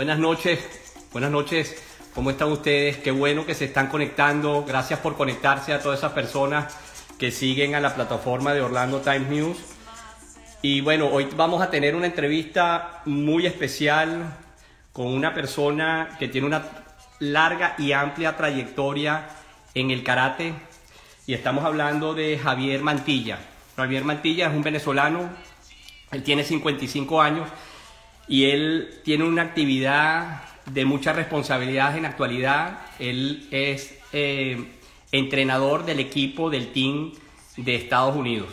Buenas noches, ¿cómo están ustedes? Qué bueno que se están conectando, gracias por conectarse a todas esas personas que siguen a la plataforma de Orlando Times News. Y bueno, hoy vamos a tener una entrevista muy especial con una persona que tiene una larga y amplia trayectoria en el karate, y estamos hablando de Javier Mantilla. Javier Mantilla es un venezolano, él tiene 55 años y él tiene una actividad de mucha responsabilidad en la actualidad. Él es entrenador del equipo del team de Estados Unidos.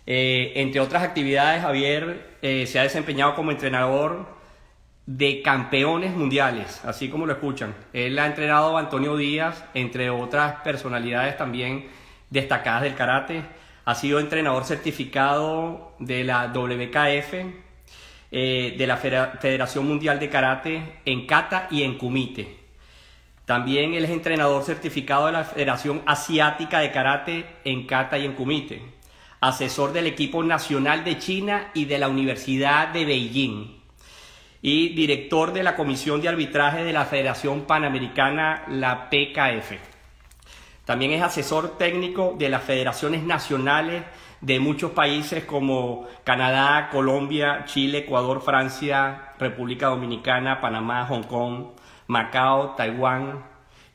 Entre otras actividades, Javier se ha desempeñado como entrenador de campeones mundiales, así como lo escuchan. Él ha entrenado a Antonio Díaz, entre otras personalidades también destacadas del karate. Ha sido entrenador certificado de la WKF, de la Federación Mundial de Karate en kata y en kumite. También él es entrenador certificado de la Federación Asiática de Karate en kata y en kumite. Asesor del equipo nacional de China y de la Universidad de Beijing. Y director de la Comisión de Arbitraje de la Federación Panamericana, la PKF. También es asesor técnico de las federaciones nacionales de muchos países como Canadá, Colombia, Chile, Ecuador, Francia, República Dominicana, Panamá, Hong Kong, Macao, Taiwán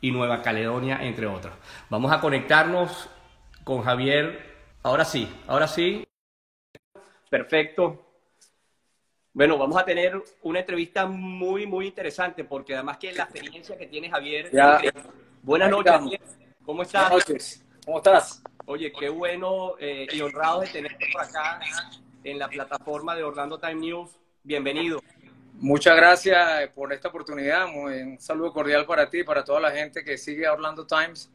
y Nueva Caledonia, entre otros. Vamos a conectarnos con Javier. Ahora sí. Perfecto. Bueno, vamos a tener una entrevista muy interesante, porque además que la experiencia que tiene Javier... Ya. Buenas noches, Javier. ¿Cómo estás? Buenas noches. ¿Cómo estás? Oye, qué bueno y honrado de tenerte por acá en la plataforma de Orlando Times News. Bienvenido. Muchas gracias por esta oportunidad. Un saludo cordial para ti y para toda la gente que sigue a Orlando Times.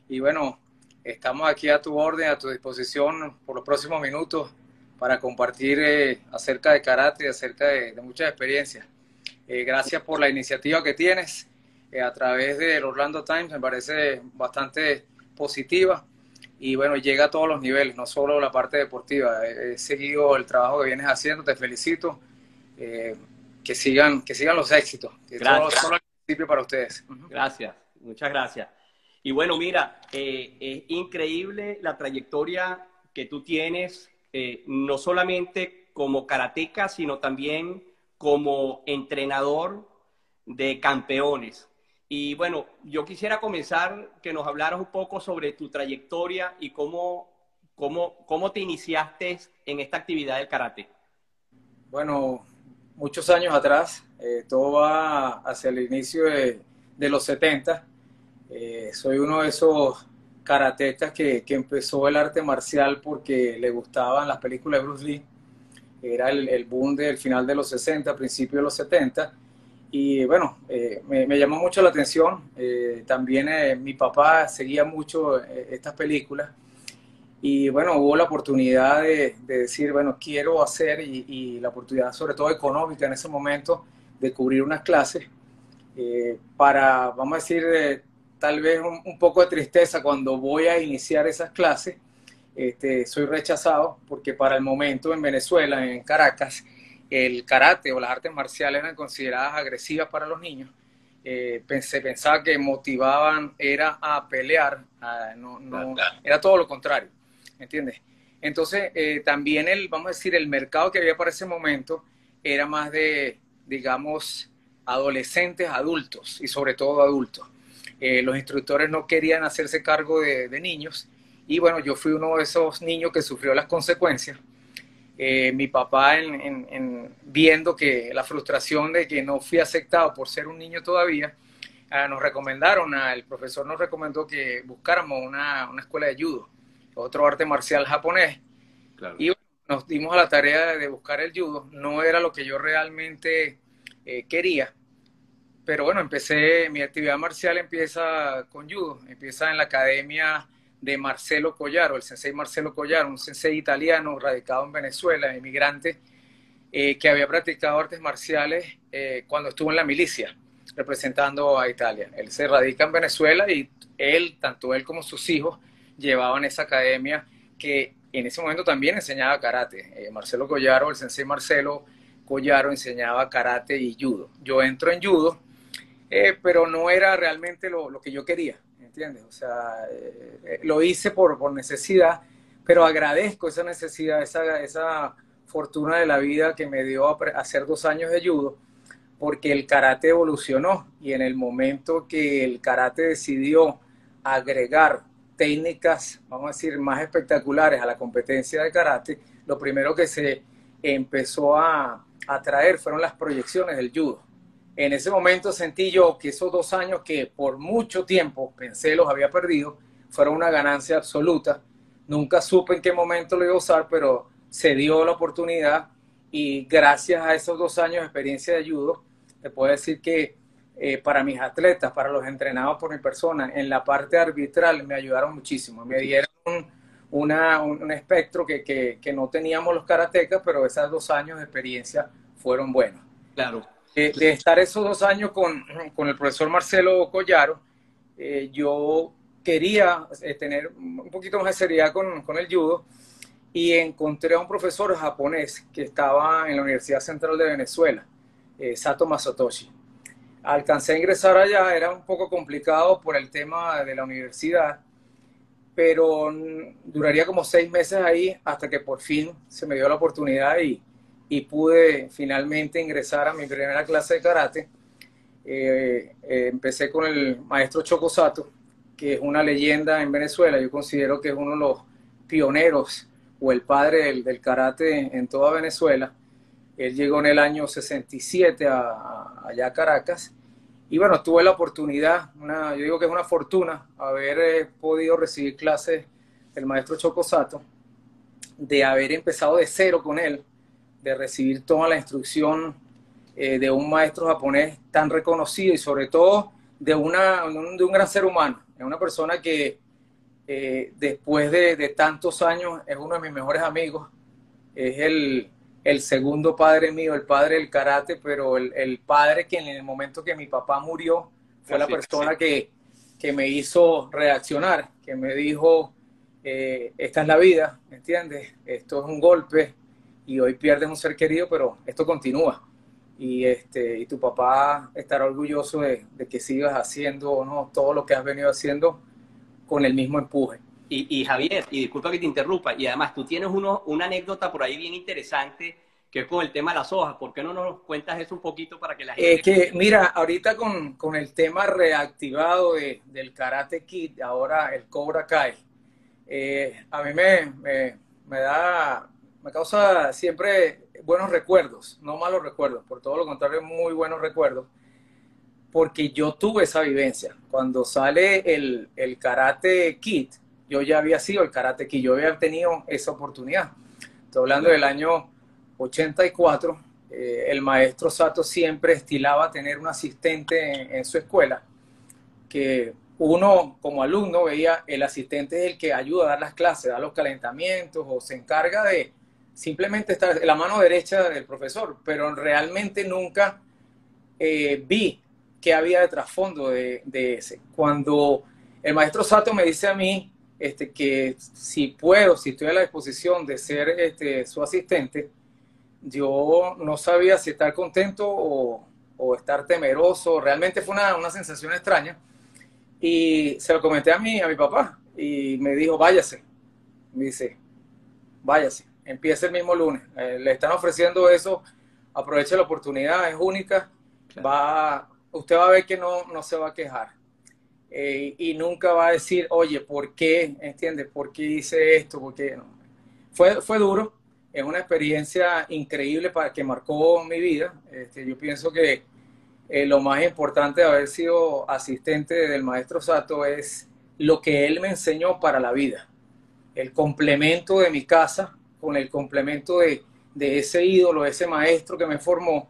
Y bueno, estamos aquí a tu orden, a tu disposición por los próximos minutos para compartir acerca de karate y acerca de muchas experiencias. Gracias por la iniciativa que tienes a través del Orlando Times, me parece bastante positiva y bueno, llega a todos los niveles, no solo la parte deportiva. He seguido el trabajo que vienes haciendo, te felicito, que sigan los éxitos, que solo el principio para ustedes. Gracias, muchas gracias. Y bueno, mira, es increíble la trayectoria que tú tienes, no solamente como karateca, sino también como entrenador de campeones. Y bueno, yo quisiera comenzar que nos hablaras un poco sobre tu trayectoria y cómo te iniciaste en esta actividad del karate. Bueno, muchos años atrás, todo va hacia el inicio de los 70. Soy uno de esos karatecas que empezó el arte marcial porque le gustaban las películas de Bruce Lee. Era el boom del final de los 60, principio de los 70. Y bueno, me llamó mucho la atención. También mi papá seguía mucho estas películas. Y bueno, hubo la oportunidad de decir, bueno, quiero hacer, y la oportunidad sobre todo económica en ese momento, de cubrir unas clases para, vamos a decir, tal vez un poco de tristeza cuando voy a iniciar esas clases. Soy rechazado porque para el momento en Venezuela, en Caracas, el karate o las artes marciales eran consideradas agresivas para los niños. Pensaba que motivaban era a pelear, era todo lo contrario, ¿entiendes? Entonces, también vamos a decir, el mercado que había para ese momento era más de, digamos, adolescentes, adultos, y sobre todo adultos. Los instructores no querían hacerse cargo de niños, y bueno, yo fui uno de esos niños que sufrió las consecuencias. Mi papá, viendo que la frustración de que no fui aceptado por ser un niño todavía, el profesor nos recomendó que buscáramos una escuela de judo, otro arte marcial japonés. Claro. Y bueno, nos dimos a la tarea de buscar el judo. No era lo que yo realmente quería, pero bueno, mi actividad marcial empieza con judo, empieza en la academia de Marcelo Collaro, el sensei Marcelo Collaro, un sensei italiano radicado en Venezuela, inmigrante, que había practicado artes marciales cuando estuvo en la milicia, representando a Italia. Él se radica en Venezuela y tanto él como sus hijos, llevaban esa academia que en ese momento también enseñaba karate. Marcelo Collaro, el sensei Marcelo, Collaro enseñaba karate y judo. Yo entro en judo, pero no era realmente lo que yo quería, ¿entiendes? O sea, lo hice por necesidad, pero agradezco esa necesidad, esa fortuna de la vida que me dio hacer 2 años de judo, porque el karate evolucionó y en el momento que el karate decidió agregar técnicas, vamos a decir, más espectaculares a la competencia de karate, lo primero que se empezó a traer fueron las proyecciones del judo. En ese momento sentí yo que esos 2 años que por mucho tiempo pensé los había perdido, fueron una ganancia absoluta. Nunca supe en qué momento lo iba a usar, pero se dio la oportunidad y gracias a esos 2 años de experiencia de judo, te puedo decir que para mis atletas, para los entrenados por mi persona, en la parte arbitral me ayudaron muchísimo. Me dieron un espectro que no teníamos los karatecas, pero esos 2 años de experiencia fueron buenos. Claro. De estar esos 2 años con el profesor Marcelo Collaro, yo quería tener un poquito más de seriedad con el judo y encontré a un profesor japonés que estaba en la Universidad Central de Venezuela, Sato Masatoshi. Alcancé a ingresar allá, era un poco complicado por el tema de la universidad, pero duraría como 6 meses ahí hasta que por fin se me dio la oportunidad y pude finalmente ingresar a mi primera clase de karate. Empecé con el maestro Choco Sato, que es una leyenda en Venezuela. Yo considero que es uno de los pioneros o el padre del karate en toda Venezuela. Él llegó en el año 67 allá a Caracas. Y bueno, tuve la oportunidad, yo digo que es una fortuna, haber podido recibir clases del maestro Choco Sato, de haber empezado de cero con él, de recibir toda la instrucción de un maestro japonés tan reconocido y sobre todo de un gran ser humano, de una persona que después de tantos años es uno de mis mejores amigos, es el segundo padre mío, el padre del karate, pero el padre que en el momento que mi papá murió fue la persona que me hizo reaccionar, que me dijo, esta es la vida, ¿me entiendes? Esto es un golpe y hoy pierdes un ser querido, pero esto continúa. Y tu papá estará orgulloso de que sigas haciendo, ¿no?, todo lo que has venido haciendo con el mismo empuje. Y Javier, y disculpa que te interrumpa, y además tú tienes una anécdota por ahí bien interesante que es con el tema de las hojas. ¿Por qué no nos cuentas eso un poquito para que la gente... Mira, ahorita con el tema reactivado del Karate Kid, ahora el Cobra Kai, a mí me causa siempre buenos recuerdos, no malos recuerdos, por todo lo contrario, muy buenos recuerdos, porque yo tuve esa vivencia. Cuando sale el Karate Kid, yo ya había sido el Karate Kid, yo había tenido esa oportunidad. Estoy hablando del año 84, el maestro Sato siempre estilaba tener un asistente en su escuela, que uno como alumno veía el asistente es el que ayuda a dar las clases, da los calentamientos o se encarga de simplemente estar en la mano derecha del profesor, pero realmente nunca vi qué había de trasfondo de ese. Cuando el maestro Sato me dice a mí que si estoy a la disposición de ser su asistente, yo no sabía si estar contento o estar temeroso. Realmente fue una sensación extraña. Y se lo comenté a mi papá y me dijo, váyase. Me dice, váyase, empiece el mismo lunes. Le están ofreciendo eso, aproveche la oportunidad, es única. Claro. Usted va a ver que no se va a quejar. Y nunca va a decir, oye, ¿por qué? ¿Entiendes? ¿Por qué hice esto? ¿Por qué no? Fue duro, es una experiencia increíble que marcó mi vida. Yo pienso que lo más importante de haber sido asistente del maestro Sato es lo que él me enseñó para la vida. El complemento de mi casa con el complemento de ese ídolo, ese maestro que me formó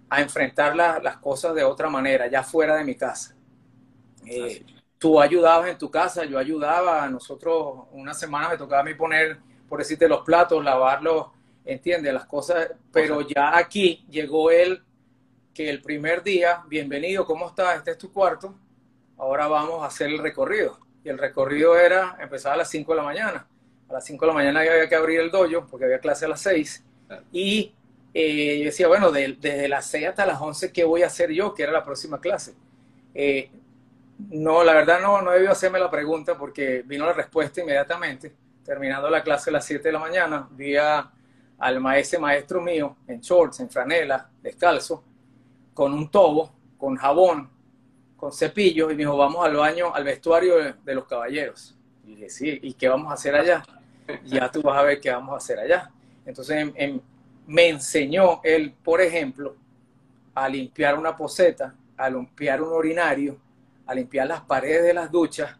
a enfrentar las cosas de otra manera, ya fuera de mi casa. Tú ayudabas en tu casa, yo ayudaba, a nosotros una semana me tocaba a mí poner, por decirte, los platos, lavarlos, ¿entiendes? Las cosas, pero ya aquí llegó él, que el primer día, bienvenido, ¿cómo estás? Este es tu cuarto, ahora vamos a hacer el recorrido. Y el recorrido empezaba a las 5 de la mañana. A las 5 de la mañana había que abrir el dojo, porque había clase a las 6. Y yo decía, bueno, desde las 6 hasta las 11, ¿qué voy a hacer yo? Que era la próxima clase. Eh, no, la verdad no debió hacerme la pregunta porque vino la respuesta inmediatamente. Terminando la clase a las 7 de la mañana, vi al maestro mío en shorts, en franela, descalzo, con un tobo, con jabón, con cepillos, y me dijo, vamos al baño, al vestuario de los caballeros. Y dije, sí, ¿y qué vamos a hacer allá? Ya tú vas a ver qué vamos a hacer allá. Entonces me enseñó él, por ejemplo, a limpiar una poceta, a limpiar un urinario, a limpiar las paredes de las duchas,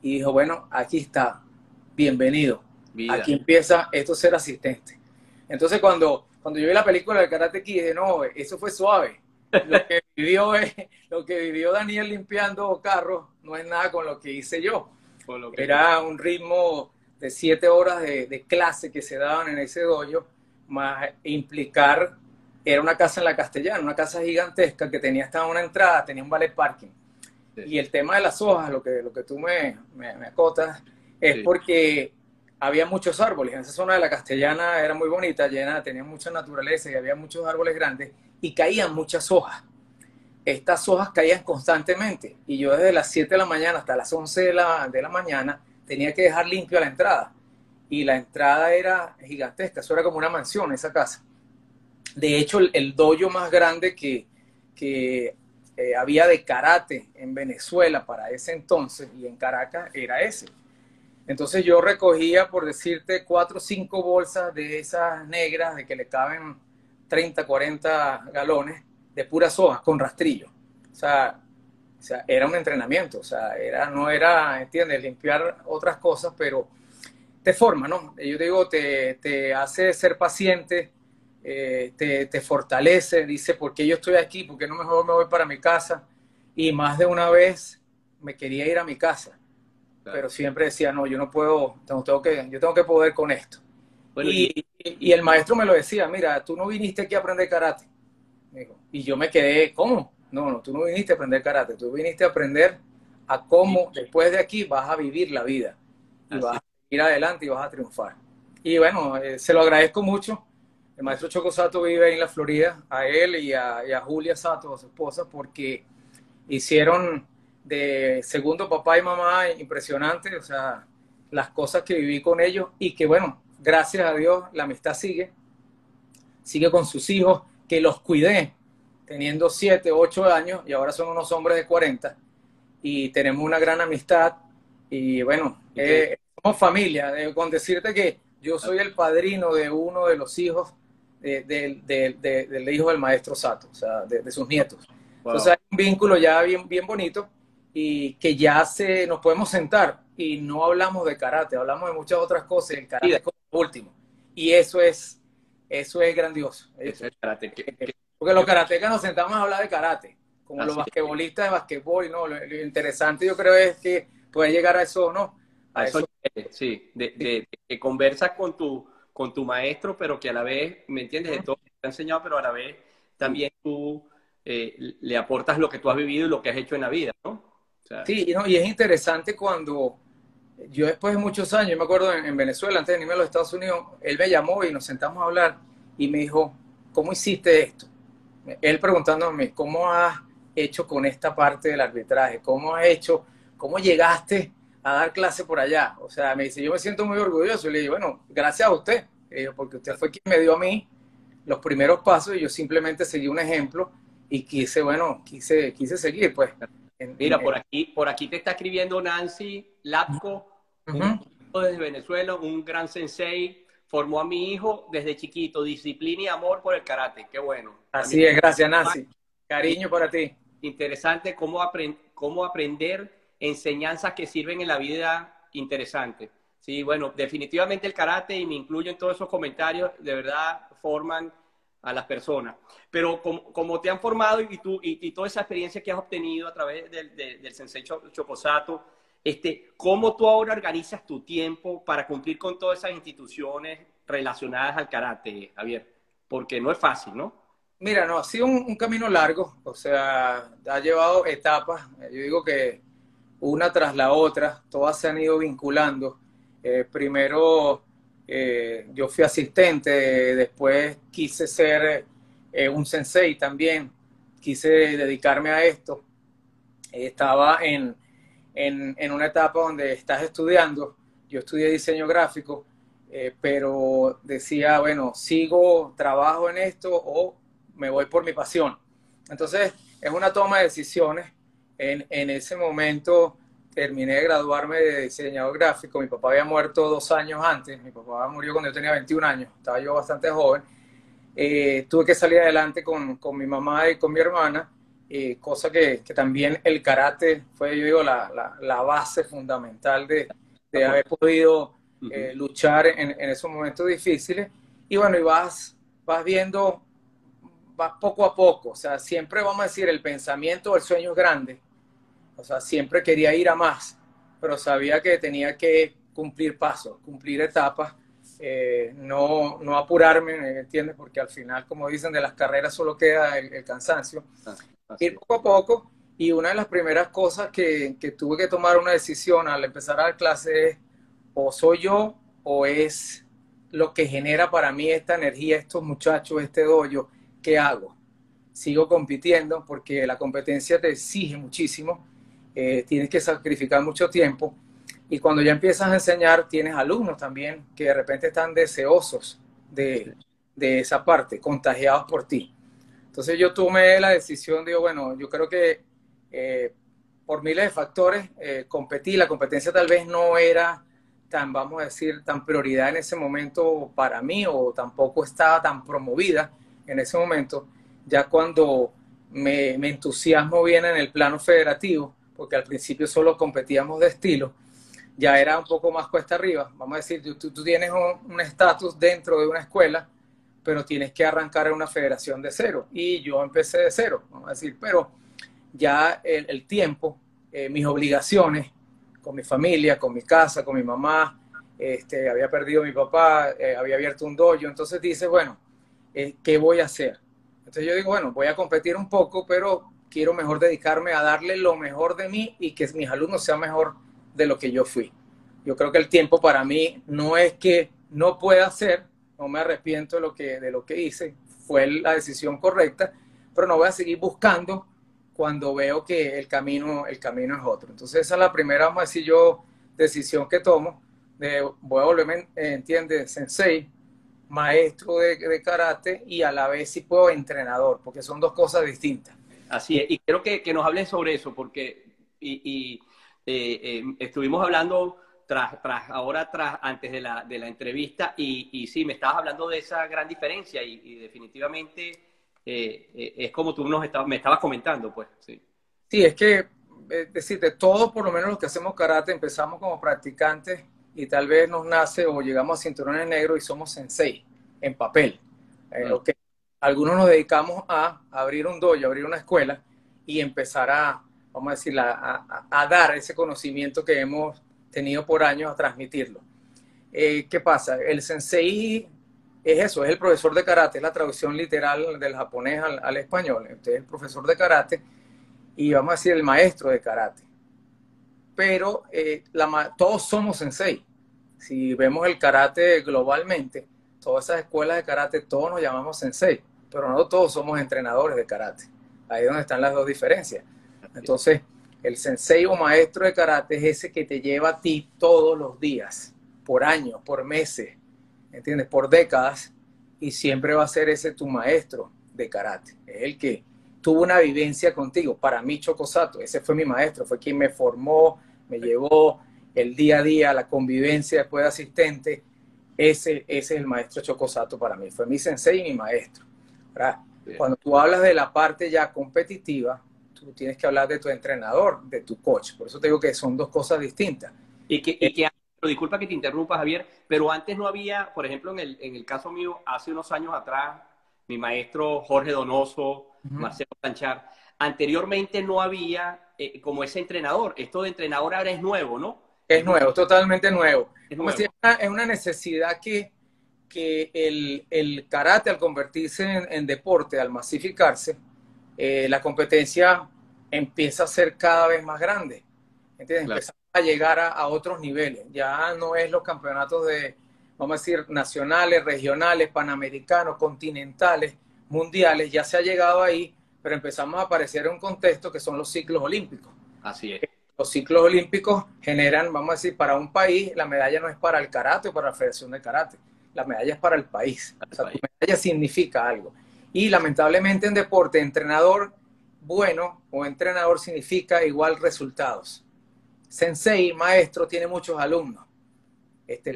y dijo, bueno, aquí está, bienvenido. Vida. Aquí empieza esto ser asistente. Entonces cuando yo vi la película de Karate Kid, dije, no, eso fue suave. Lo que vivió Daniel limpiando carros no es nada con lo que hice yo. Era un ritmo de 7 horas de clase que se daban en ese dojo, más implicar, era una casa en la Castellana, una casa gigantesca que tenía hasta una entrada, tenía un valet parking. Sí. Y el tema de las hojas, lo que tú me acotas, es sí, porque había muchos árboles. En esa zona de la Castellana era muy bonita, llena, tenía mucha naturaleza y había muchos árboles grandes y caían muchas hojas. Estas hojas caían constantemente y yo desde las 7 de la mañana hasta las 11 de la mañana tenía que dejar limpio la entrada. Y la entrada era gigantesca, eso era como una mansión, esa casa. De hecho, el dojo más grande que había de karate en Venezuela para ese entonces y en Caracas era ese. Entonces yo recogía, por decirte, 4 o 5 bolsas de esas negras de que le caben 30, 40 galones de puras hojas con rastrillo. O sea, era un entrenamiento, o sea, no era, ¿entiendes? Limpiar otras cosas, pero te forma, ¿no? Yo digo, te hace ser paciente, te fortalece, dice, ¿por qué yo estoy aquí? ¿Por qué no mejor me voy para mi casa? Y más de una vez me quería ir a mi casa, claro, pero siempre decía, no, yo no puedo, yo tengo que poder con esto. Bueno, y el maestro me lo decía, mira, tú no viniste aquí a aprender karate. Y yo me quedé, ¿cómo? No, tú no viniste a aprender karate, tú viniste a aprender a cómo después de aquí vas a vivir la vida y vas a ir adelante y vas a triunfar. Y bueno, se lo agradezco mucho. El maestro Choco Sato vive ahí en la Florida, a él y a Julia Sato, a su esposa, porque hicieron de segundo papá y mamá impresionante, o sea, las cosas que viví con ellos y que bueno, gracias a Dios la amistad sigue con sus hijos, que los cuidé teniendo 7, 8 años y ahora son unos hombres de 40 y tenemos una gran amistad y bueno, somos familia, con decirte que yo soy el padrino de uno de los hijos del hijo del maestro Sato, o sea, de sus nietos. Wow. Entonces hay un vínculo ya bien bonito y que ya nos podemos sentar y no hablamos de karate, hablamos de muchas otras cosas, el karate es como último. Y eso es grandioso. Eso es karate. Porque los karatecas nos sentamos a hablar de karate, como los basquetbolistas de basquetbol, ¿no? Lo interesante yo creo es que puedes llegar a eso, ¿no? A eso sí, de conversas con tu maestro, pero que a la vez, ¿me entiendes? De todo lo que te ha enseñado, pero a la vez también tú le aportas lo que tú has vivido y lo que has hecho en la vida, ¿no? O sea, sí, y es interesante cuando yo después de muchos años, yo me acuerdo en Venezuela, antes de irme a los Estados Unidos, él me llamó y nos sentamos a hablar y me dijo, ¿cómo hiciste esto? Él preguntándome, ¿cómo has hecho con esta parte del arbitraje? ¿Cómo llegaste a dar clase por allá? O sea, me dice, yo me siento muy orgulloso. Y le digo, bueno, gracias a usted, porque usted fue quien me dio a mí los primeros pasos y yo simplemente seguí un ejemplo y quise seguir, pues. Mira, por aquí te está escribiendo Nancy Lapco, desde Venezuela, un gran sensei, formó a mi hijo desde chiquito, disciplina y amor por el karate, qué bueno. Así también, es, gracias Nancy, cariño para ti. Interesante cómo aprender enseñanzas que sirven en la vida, interesante. Sí, bueno, definitivamente el karate, y me incluyo en todos esos comentarios, de verdad forman a las personas. Pero como te han formado y toda esa experiencia que has obtenido a través del Sensei Choco Sato, ¿cómo tú ahora organizas tu tiempo para cumplir con todas esas instituciones relacionadas al karate, Javier? Porque no es fácil, ¿no? Mira, no, ha sido un camino largo, o sea, ha llevado etapas, yo digo que una tras la otra, todas se han ido vinculando. Primero Yo fui asistente, después quise ser un sensei también, quise dedicarme a esto. Estaba en una etapa donde estás estudiando, yo estudié diseño gráfico, pero decía, bueno, sigo, trabajo en esto o me voy por mi pasión. Entonces, es una toma de decisiones. En ese momento terminé de graduarme de diseñador gráfico. Mi papá había muerto 2 años antes. Mi papá murió cuando yo tenía 21 años. Estaba yo bastante joven. Tuve que salir adelante con mi mamá y con mi hermana, cosa que también el karate fue, yo digo, la base fundamental de haber podido luchar en esos momentos difíciles. Y bueno, y vas viendo, vas poco a poco. O sea, siempre vamos a decir, el pensamiento o el sueño es grande. O sea, siempre quería ir a más, pero sabía que tenía que cumplir pasos, cumplir etapas, no apurarme, ¿entiendes? Porque al final, como dicen, de las carreras solo queda el cansancio. Ir poco a poco, y una de las primeras cosas que tuve que tomar una decisión al empezar a dar clases es, o soy yo, o es lo que genera para mí esta energía, estos muchachos, este dojo, ¿qué hago? Sigo compitiendo porque la competencia te exige muchísimo, tienes que sacrificar mucho tiempo, y cuando ya empiezas a enseñar tienes alumnos también que de repente están deseosos de esa parte, contagiados por ti. Entonces yo tomé la decisión, digo, bueno, yo creo que por miles de factores competí, la competencia tal vez no era tan, vamos a decir, tan prioridad en ese momento para mí, o tampoco estaba tan promovida en ese momento. Ya cuando me entusiasmo bien en el plano federativo, porque al principio solo competíamos de estilo, ya era un poco más cuesta arriba. Vamos a decir, tú tienes un estatus dentro de una escuela, pero tienes que arrancar en una federación de cero. Y yo empecé de cero, vamos a decir, pero ya el tiempo, mis obligaciones con mi familia, con mi casa, con mi mamá, había perdido a mi papá, había abierto un dojo, entonces dices, bueno, ¿qué voy a hacer? Entonces yo digo, bueno, voy a competir un poco, pero quiero mejor dedicarme a darle lo mejor de mí y que mis alumnos sean mejor de lo que yo fui. Yo creo que el tiempo para mí no es que no pueda hacer, no me arrepiento de lo que hice, fue la decisión correcta, pero no voy a seguir buscando cuando veo que el camino es otro. Entonces esa es la primera, vamos a decir yo, decisión que tomo, voy a volverme, entiende, sensei, maestro de karate, y a la vez si puedo entrenador, porque son dos cosas distintas. Así es, y quiero que nos hables sobre eso, porque estuvimos hablando antes de la entrevista, y sí, me estabas hablando de esa gran diferencia, y definitivamente es como tú me estabas comentando, pues, sí. Sí, es que, decirte, todos, por lo menos los que hacemos karate, empezamos como practicantes y tal vez nos nace o llegamos a cinturones negros y somos sensei en papel. Okay. Algunos nos dedicamos a abrir un dojo, abrir una escuela y empezar vamos a decir, a dar ese conocimiento que hemos tenido por años, a transmitirlo. ¿Qué pasa? El sensei es eso, es el profesor de karate, es la traducción literal del japonés al español. Entonces, el profesor de karate, y vamos a decir el maestro de karate. Pero todos somos sensei. Si vemos el karate globalmente, todas esas escuelas de karate, todos nos llamamos sensei, pero no todos somos entrenadores de karate. Ahí es donde están las dos diferencias. Entonces, el sensei o maestro de karate es ese que te lleva a ti todos los días, por años, por meses, ¿entiendes? Por décadas, y siempre va a ser ese tu maestro de karate. Es el que tuvo una vivencia contigo. Para mí, Choco Sato, ese fue mi maestro, fue quien me formó, me llevó el día a día, la convivencia después de asistente. Ese es el maestro Choco Sato para mí, fue mi sensei y mi maestro. ¿Verdad? Cuando tú hablas de la parte ya competitiva, tú tienes que hablar de tu entrenador, de tu coach. Por eso te digo que son dos cosas distintas. Disculpa que te interrumpa, Javier, pero antes no había, por ejemplo, en el caso mío, hace unos años atrás, mi maestro Jorge Donoso, Marcelo Planchar, anteriormente no había como ese entrenador. Esto de entrenador ahora es nuevo, ¿no? Es nuevo, totalmente nuevo. Es nuevo. Es una necesidad que el karate, al convertirse en deporte, al masificarse, la competencia empieza a ser cada vez más grande. ¿Entiendes? Claro. Empieza a llegar a otros niveles. Ya no es los campeonatos vamos a decir, nacionales, regionales, panamericanos, continentales, mundiales, ya se ha llegado ahí, pero empezamos a aparecer en un contexto que son los ciclos olímpicos. Así es. Los ciclos olímpicos generan, vamos a decir, para un país, la medalla no es para el karate o para la Federación de Karate, la medalla es para el país. O sea, tu medalla significa algo. Y lamentablemente en deporte, entrenador bueno o entrenador significa igual resultados. Sensei, maestro, tiene muchos alumnos.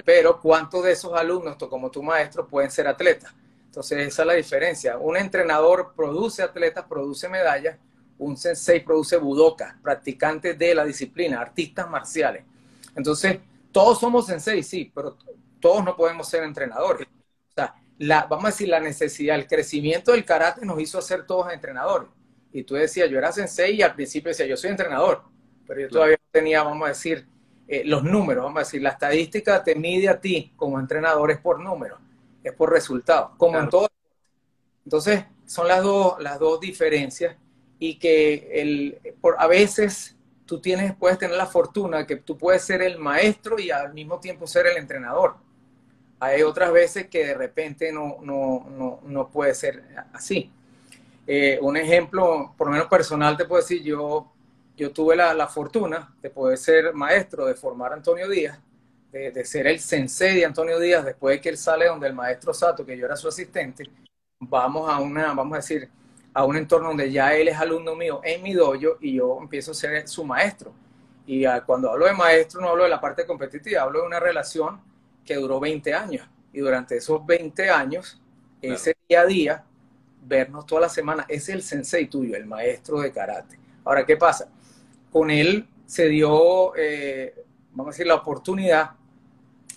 Pero ¿cuántos de esos alumnos, como tu maestro, pueden ser atletas? Entonces esa es la diferencia. Un entrenador produce atletas, produce medallas. Un sensei produce budokas, practicantes de la disciplina, artistas marciales. Entonces, todos somos sensei, sí, pero todos no podemos ser entrenadores. O sea, vamos a decir, la necesidad, el crecimiento del karate nos hizo ser todos entrenadores. Y tú decías, yo era sensei y al principio decía, yo soy entrenador, pero yo todavía no tenía, vamos a decir, los números, vamos a decir, la estadística te mide a ti como entrenador es por números, es por resultados, como en todo. Entonces, son las dos diferencias. Y que a veces tú puedes tener la fortuna de que tú puedes ser el maestro y al mismo tiempo ser el entrenador. Hay otras veces que de repente no puede ser así. Un ejemplo, por lo menos personal, te puedo decir, yo tuve la fortuna de poder ser maestro, de formar a Antonio Díaz, de ser el sensei de Antonio Díaz, después de que él sale donde el maestro Sato, que yo era su asistente, vamos a decir, a un entorno donde ya él es alumno mío en mi dojo y yo empiezo a ser su maestro. Y cuando hablo de maestro no hablo de la parte competitiva, hablo de una relación que duró 20 años. Y durante esos 20 años, claro, ese día a día, vernos toda la semana, es el sensei tuyo, el maestro de karate. Ahora, ¿qué pasa? Con él se dio, vamos a decir, la oportunidad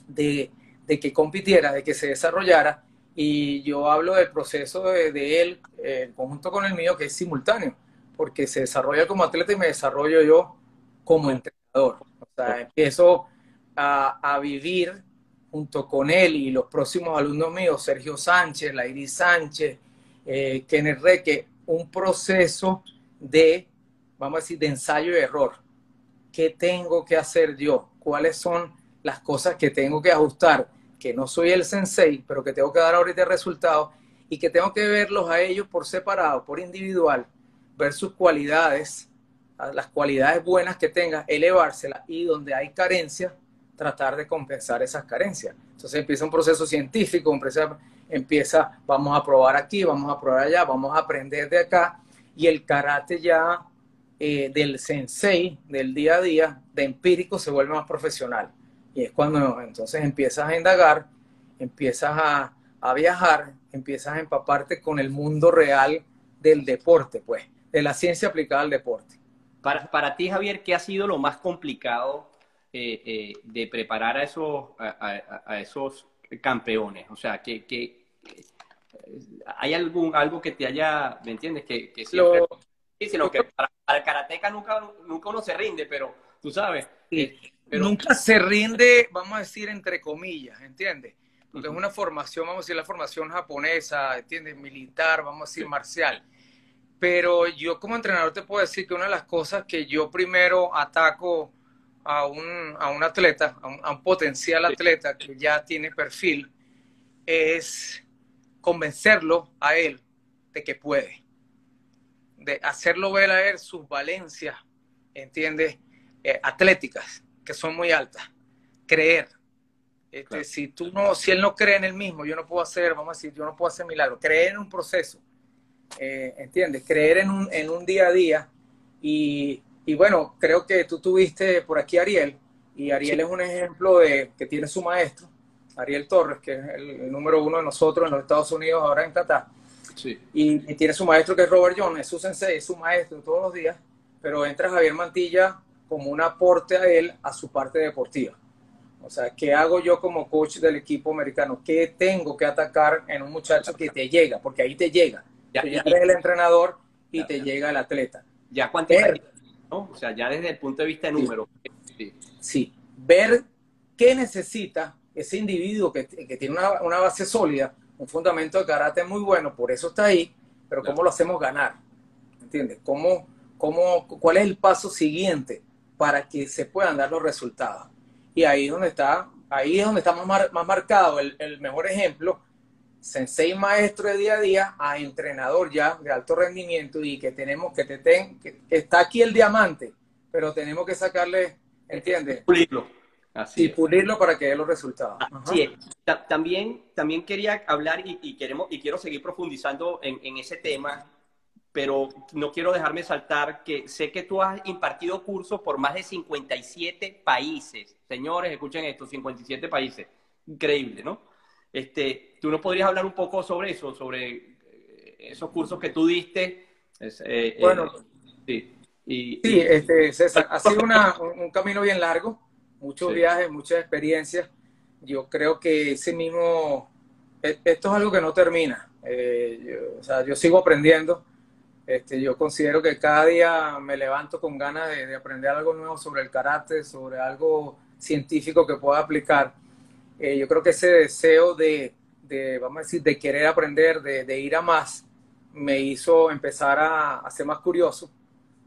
de que compitiera, de que se desarrollara. Y yo hablo del proceso de él en conjunto con el mío, que es simultáneo, porque se desarrolla como atleta y me desarrollo yo como entrenador. O sea, empiezo a vivir junto con él y los próximos alumnos míos, Sergio Sánchez, Lairis Sánchez, Kenneth Reque, un proceso de, vamos a decir, de ensayo y error. ¿Qué tengo que hacer yo? ¿Cuáles son las cosas que tengo que ajustar? Que no soy el sensei, pero que tengo que dar ahorita resultados y que tengo que verlos a ellos por separado, por individual, ver sus cualidades, las cualidades buenas que tengan, elevárselas y donde hay carencias, tratar de compensar esas carencias. Entonces empieza un proceso científico, empieza, vamos a probar aquí, vamos a probar allá, vamos a aprender de acá y el karate ya del sensei, del día a día, de empírico, se vuelve más profesional. Y es cuando entonces empiezas a indagar, empiezas a viajar, empiezas a empaparte con el mundo real del deporte, pues, de la ciencia aplicada al deporte. Para ti, Javier, ¿qué ha sido lo más complicado de preparar a esos campeones? O sea, ¿hay algo que te haya, ¿me entiendes? Que siempre... Sí, sino que para el karateca nunca uno se rinde, pero tú sabes... Sí. Pero nunca se rinde, vamos a decir, entre comillas, ¿entiendes? Porque es una formación, vamos a decir, la formación japonesa, ¿entiendes? Militar, vamos a decir, marcial. Pero yo como entrenador te puedo decir que una de las cosas que yo primero ataco a un atleta, a un potencial atleta que ya tiene perfil, es convencerlo a él de que puede. De hacerlo ver a él sus valencias, ¿entiendes? Atléticas, que son muy altas. Creer. Claro. Si él no cree en él mismo, yo no puedo hacer, vamos a decir, yo no puedo hacer milagros. Creer en un proceso, ¿entiendes? Creer en un día a día. Y bueno, creo que tú tuviste por aquí a Ariel, y Ariel sí, es un ejemplo que tiene su maestro, Ariel Torres, que es el número 1 de nosotros en los Estados Unidos, ahora en Qatar. Sí. Y tiene su maestro que es Robert Jones, es su sensei, es su maestro todos los días, pero entra Javier Mantilla como un aporte a él, a su parte deportiva. O sea, ¿qué hago yo como coach del equipo americano? ¿Qué tengo que atacar en un muchacho que te llega? Porque ahí te llega. Ya eres el entrenador y te llega el atleta. Ya cuantitativamente, ¿no? O sea, ya desde el punto de vista de número. Sí. Ver qué necesita ese individuo que tiene una base sólida, un fundamento de karate muy bueno, por eso está ahí, pero ¿cómo lo hacemos ganar? ¿Entiendes? ¿Cuál es el paso siguiente para que se puedan dar los resultados? Y ahí es donde está, ahí es donde está más marcado el mejor ejemplo, sensei maestro de día a día a entrenador ya de alto rendimiento y que tenemos que está aquí el diamante, pero tenemos que sacarle, ¿entiendes? Pulirlo. Así Y es. pulirlo para que dé los resultados. Así es. También quería hablar y quiero seguir profundizando en ese tema, pero no quiero dejarme saltar que sé que tú has impartido cursos por más de 57 países. Señores, escuchen esto, 57 países. Increíble, ¿no? ¿Tú nos podrías hablar un poco sobre eso, sobre esos cursos que tú diste? Bueno, Sí. sí, César, ha sido un camino bien largo, muchos Sí. viajes, muchas experiencias. Yo creo que ese mismo, esto es algo que no termina. O sea, yo sigo aprendiendo. Yo considero que cada día me levanto con ganas de aprender algo nuevo sobre el karate, sobre algo científico que pueda aplicar. Yo creo que ese deseo vamos a decir, de querer aprender, de ir a más, me hizo empezar a ser más curioso,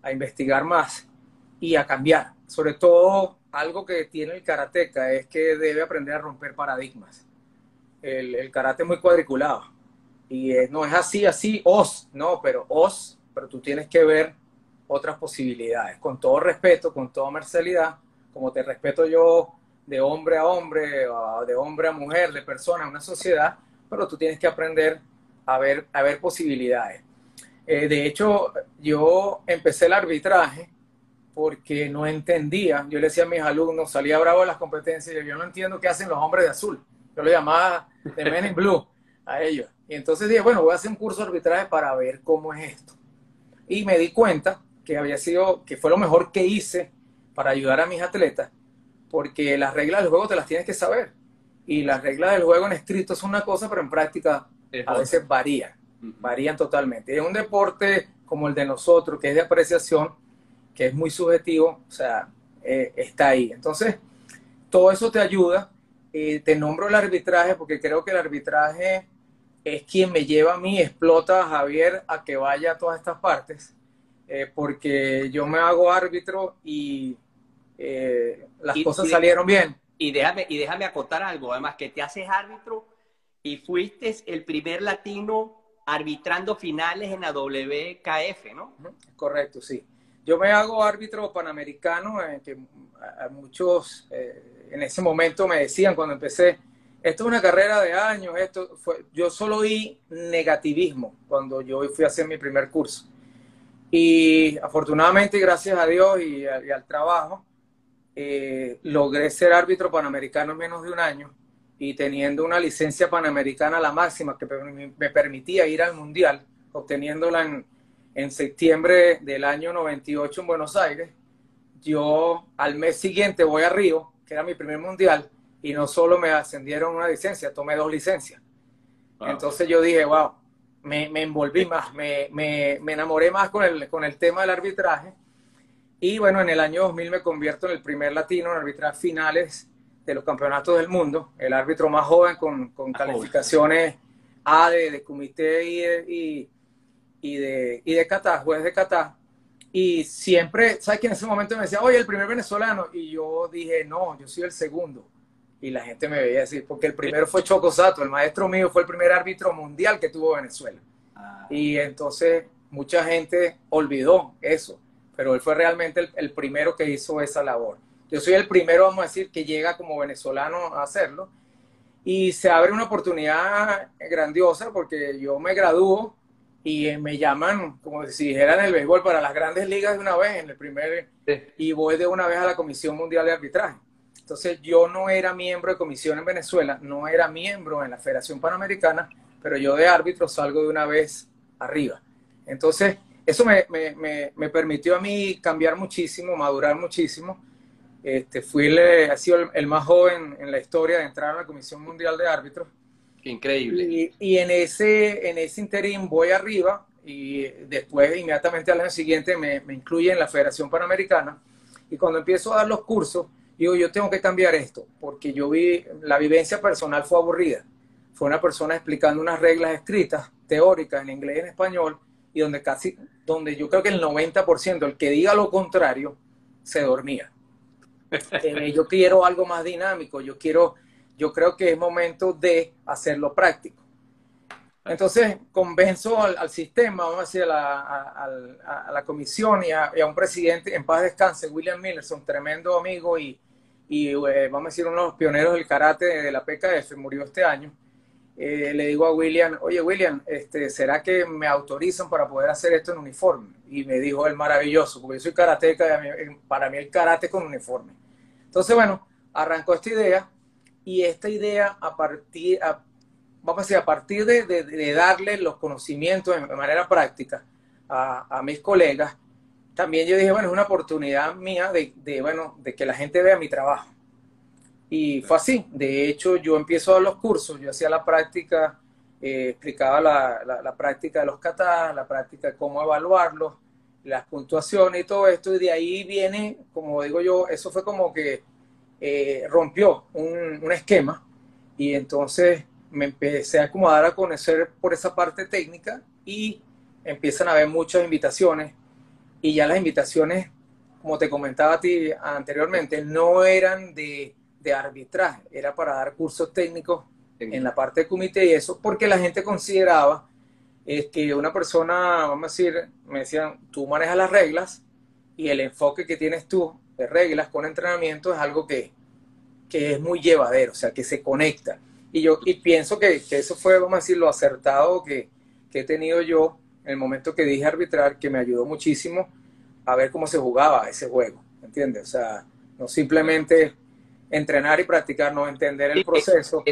a investigar más y a cambiar. Sobre todo, algo que tiene el karateca es que debe aprender a romper paradigmas. El karate es muy cuadriculado y no es así, pero tú tienes que ver otras posibilidades, con todo respeto, con toda mercilidad, como te respeto yo de hombre a hombre, de hombre a mujer, de persona a una sociedad, pero tú tienes que aprender a ver posibilidades. De hecho, yo empecé el arbitraje porque no entendía. Yo le decía a mis alumnos, salía bravo de las competencias, y yo no entiendo qué hacen los hombres de azul. Yo lo llamaba de Men in Blue a ellos. Y entonces dije, bueno, voy a hacer un curso de arbitraje para ver cómo es esto. Y me di cuenta que fue lo mejor que hice para ayudar a mis atletas, porque las reglas del juego te las tienes que saber. Y las reglas del juego en escrito son una cosa, pero en práctica a veces varían totalmente. Es un deporte como el de nosotros, que es de apreciación, que es muy subjetivo, o sea, está ahí. Entonces, todo eso te ayuda. Te nombro el arbitraje porque creo que el arbitraje es quien me lleva a mí, explota a Javier a que vaya a todas estas partes, porque yo me hago árbitro y las cosas salieron bien. Y déjame acotar algo, además que te haces árbitro y fuiste el primer latino arbitrando finales en la WKF, ¿no? Correcto, sí. Yo me hago árbitro panamericano, que muchos en ese momento me decían cuando empecé, esto es una carrera de años, yo solo oí negativismo cuando yo fui a hacer mi primer curso. Y afortunadamente, gracias a Dios y al trabajo, logré ser árbitro panamericano en menos de un año y teniendo una licencia panamericana la máxima que me permitía ir al mundial, obteniéndola en septiembre del año 98 en Buenos Aires. Yo al mes siguiente voy a Río, que era mi primer mundial, y no solo me ascendieron una licencia, tomé 2 licencias. Wow. Entonces yo dije, wow, me envolví más, me enamoré más con el tema del arbitraje. Y bueno, en el año 2000 me convierto en el primer latino en arbitrar finales de los campeonatos del mundo, el árbitro más joven con calificaciones A de comité y de Qatar, juez de Qatar. Y siempre, ¿sabes que en ese momento me decía, oye, el primer venezolano? Y yo dije, no, yo soy el segundo. Y la gente me veía así, porque el primero fue Choco Sato, el maestro mío fue el primer árbitro mundial que tuvo Venezuela. Y entonces mucha gente olvidó eso, pero él fue realmente el primero que hizo esa labor. Yo soy el primero, vamos a decir, que llega como venezolano a hacerlo. Y se abre una oportunidad grandiosa porque yo me gradúo y me llaman, como si dijeran el béisbol, para las grandes ligas de una vez, en el primer, y voy de una vez a la Comisión Mundial de Arbitraje. Entonces yo no era miembro de comisión en Venezuela, no era miembro en la Federación Panamericana, pero yo de árbitro salgo de una vez arriba. Entonces eso me permitió a mí cambiar muchísimo, madurar muchísimo. He sido el más joven en la historia de entrar a la Comisión Mundial de Árbitros. Increíble. Y en ese interín voy arriba y después inmediatamente al año siguiente me incluye en la Federación Panamericana. Y cuando empiezo a dar los cursos, digo, yo tengo que cambiar esto, porque la vivencia personal fue aburrida. Fue una persona explicando unas reglas escritas, teóricas, en inglés y en español, y donde yo creo que el 90%, el que diga lo contrario, se dormía. Yo quiero algo más dinámico, yo creo que es momento de hacerlo práctico. Entonces convenzo al sistema, vamos a decir, a la comisión y a un presidente, en paz descanse, William Millerson, tremendo amigo y vamos a decir, uno de los pioneros del karate de la PKF, murió este año. Le digo a William, oye William, ¿será que me autorizan para poder hacer esto en uniforme? Y me dijo el maravilloso, porque yo soy karateca, para mí el karate con uniforme. Entonces, bueno, arrancó esta idea y esta idea vamos a decir, a partir de darle los conocimientos de manera práctica a mis colegas, también yo dije, bueno, es una oportunidad mía bueno, de que la gente vea mi trabajo. Y fue así. De hecho, yo empiezo a dar los cursos, yo hacía la práctica, explicaba la práctica de los katas, la práctica de cómo evaluarlos, las puntuaciones y todo esto, y de ahí viene, como digo yo, eso fue como que rompió un esquema, y entonces me empecé a acomodar a conocer por esa parte técnica, y empiezan a haber muchas invitaciones, y ya las invitaciones, como te comentaba a ti anteriormente, no eran de arbitraje, era para dar cursos técnicos en la parte de comité y eso, porque la gente consideraba que una persona, vamos a decir, me decían, tú manejas las reglas y el enfoque que tienes tú de reglas con entrenamiento es algo que es muy llevadero, o sea, que se conecta. Y pienso que eso fue, vamos a decir, lo acertado que he tenido yo en el momento que dije arbitrar, que me ayudó muchísimo a ver cómo se jugaba ese juego, ¿entiendes? O sea, no simplemente entrenar y practicar, no entender el proceso.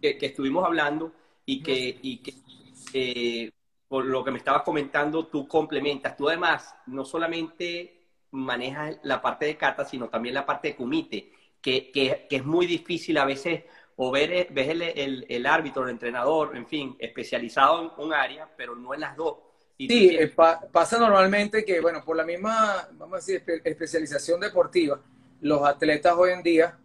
Que estuvimos hablando y que por lo que me estabas comentando, tú complementas. Tú además no solamente manejas la parte de kata, sino también la parte de kumite, que es muy difícil a veces, o ves el árbitro, el entrenador, en fin, especializado en un área, pero no en las dos. Y sí, pasa normalmente que, bueno, por la misma, vamos a decir, especialización deportiva, los atletas hoy en día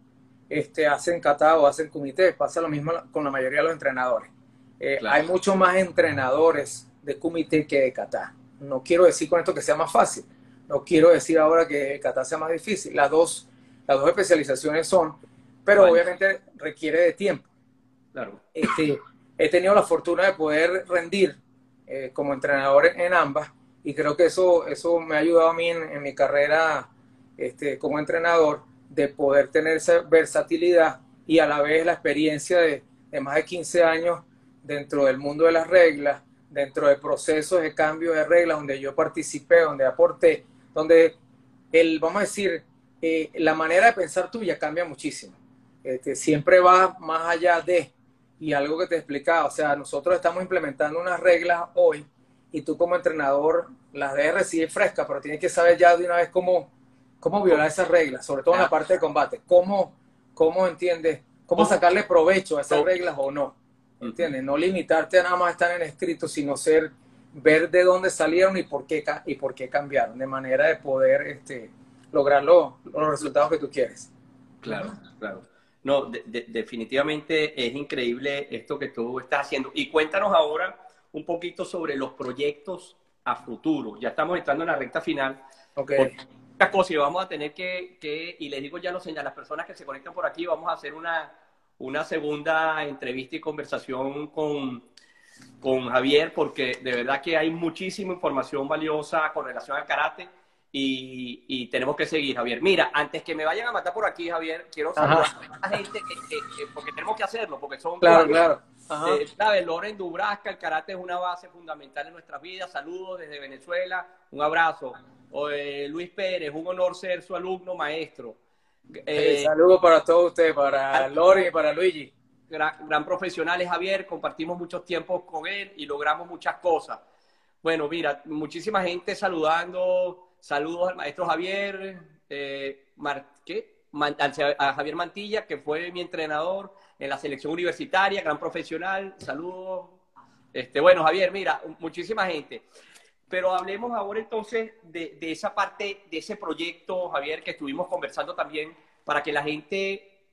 hacen kata o hacen kumite. Pasa lo mismo con la mayoría de los entrenadores. Claro. Hay muchos más entrenadores de kumite que de kata. No quiero decir con esto que sea más fácil. No quiero decir ahora que el kata sea más difícil. Las dos especializaciones son, pero vale, obviamente requiere de tiempo. Claro. He tenido la fortuna de poder rendir como entrenador en ambas, y creo que eso me ha ayudado a mí en mi carrera como entrenador, de poder tener esa versatilidad y a la vez la experiencia de más de 15 años dentro del mundo de las reglas, dentro de procesos de cambio de reglas donde yo participé, donde aporté, donde vamos a decir, la manera de pensar tuya cambia muchísimo. Siempre va más allá de, y algo que te explicaba, o sea, nosotros estamos implementando unas reglas hoy y tú como entrenador las debes recibir frescas, pero tienes que saber ya de una vez cómo violar esas reglas, sobre todo en la parte de combate, cómo entiendes, cómo sacarle provecho a esas reglas o no, ¿entiendes? No limitarte a nada más estar en escrito, sino ver de dónde salieron y por qué cambiaron, de manera de poder lograr los resultados que tú quieres. Claro, claro. No, definitivamente es increíble esto que tú estás haciendo. Y cuéntanos ahora un poquito sobre los proyectos a futuro. Ya estamos entrando en la recta final. Okay. Muchas cosas y vamos a tener y les digo ya a las personas que se conectan por aquí, vamos a hacer una segunda entrevista y conversación con Javier, porque de verdad que hay muchísima información valiosa con relación al karate. Y tenemos que seguir, Javier. Mira, antes que me vayan a matar por aquí, Javier, quiero saludar a la gente porque tenemos que hacerlo, porque son... Claro. ¿Sabes? Loren Dubrasca, el karate es una base fundamental en nuestras vidas. Saludos desde Venezuela, un abrazo. Luis Pérez, un honor ser su alumno maestro. Saludos para todos ustedes, para Loren y para Luigi. Gran profesional es Javier, compartimos muchos tiempos con él y logramos muchas cosas. Bueno, mira, muchísima gente saludando. Saludos al maestro Javier, a Javier Mantilla, que fue mi entrenador en la selección universitaria, gran profesional. Saludos. Bueno, Javier, mira, muchísima gente. Pero hablemos ahora entonces de esa parte, de ese proyecto, Javier, que estuvimos conversando también, para que la gente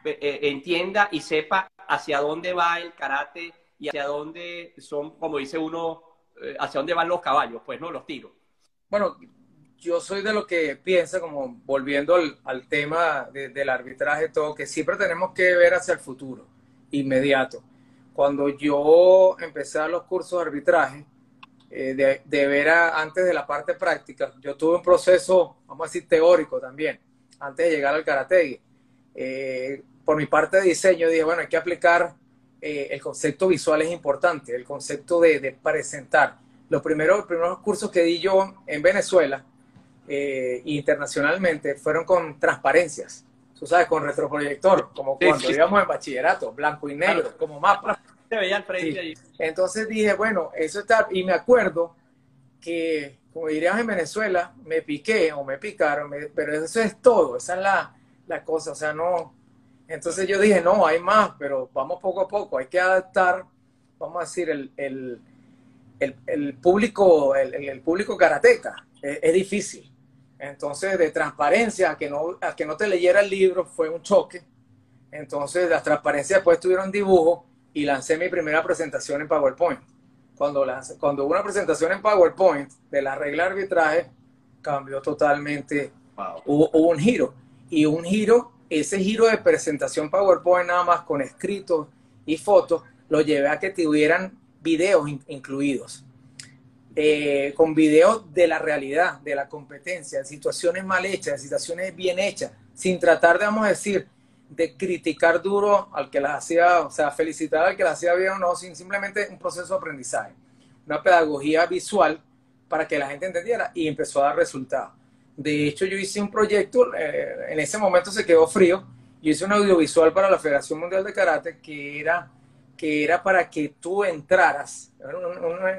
entienda y sepa hacia dónde va el karate y hacia dónde son, como dice uno, hacia dónde van los caballos, pues, ¿no? Los tiros. Bueno, yo soy de lo que piensa, como volviendo al tema del arbitraje, todo, que siempre tenemos que ver hacia el futuro, inmediato. Cuando yo empecé a los cursos de arbitraje, de ver antes de la parte práctica, yo tuve un proceso, vamos a decir, teórico también, antes de llegar al karate. Por mi parte de diseño dije, bueno, hay que aplicar, el concepto visual es importante, el concepto de presentar. Los primeros cursos que di yo en Venezuela, internacionalmente, fueron con transparencias, tú sabes, con retroproyector, como cuando íbamos en bachillerato, blanco y negro, claro, como mapa. Se veía al frente Sí. allí. Entonces dije, bueno, eso está, y me acuerdo que, como diríamos en Venezuela, me piqué o me picaron, pero eso es todo, esa es la cosa, o sea, no. Entonces yo dije, no, hay más, pero vamos poco a poco, hay que adaptar, vamos a decir, el público karateca, es difícil. Entonces, de transparencia, a que no te leyera el libro, fue un choque. Entonces, las transparencias después tuvieron dibujo y lancé mi primera presentación en PowerPoint. Cuando hubo una presentación en PowerPoint de la regla de arbitraje, cambió totalmente. Wow. Hubo un giro. Y ese giro de presentación PowerPoint nada más con escritos y fotos, lo llevé a que tuvieran videos incluidos. Con videos de la realidad, de la competencia, de situaciones mal hechas, de situaciones bien hechas, sin tratar de, vamos a decir, de criticar duro al que las hacía, o sea, felicitar al que las hacía bien o no, simplemente un proceso de aprendizaje, una pedagogía visual para que la gente entendiera y empezó a dar resultados. De hecho, yo hice un proyecto, en ese momento se quedó frío, yo hice un audiovisual para la Federación Mundial de Karate que era para que tú entraras,